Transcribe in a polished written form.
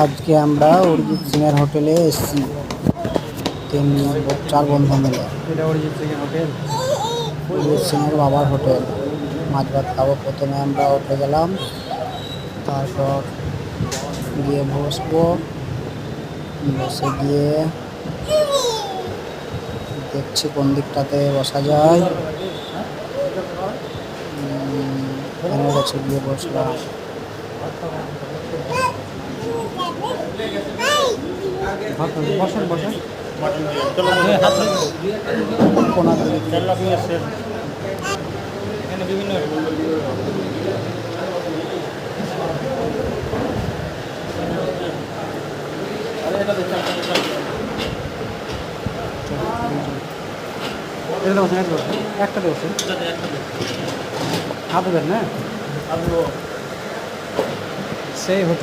আজকে আমরা অরিজিৎ সিং এর হোটেলে এসেছি। চার বন্ধু মিলে। এটা অরিজিৎ সিং এর হোটেল। অরিজিৎ সিং এর বাবার হোটেল। মাছ ভাত খাবো। প্রথমে আমরা উঠে গেলাম, তারপর গিয়ে বসবো। বসে গিয়ে দেখছি কোন দিকটাতে বসা যায়। এখানে কাছে গিয়ে বসলাম। বসেন বসেন। কোনার দিকে এখানে বিভিন্ন একটা দেবছেন হাতে দেন না সেই হোটেল।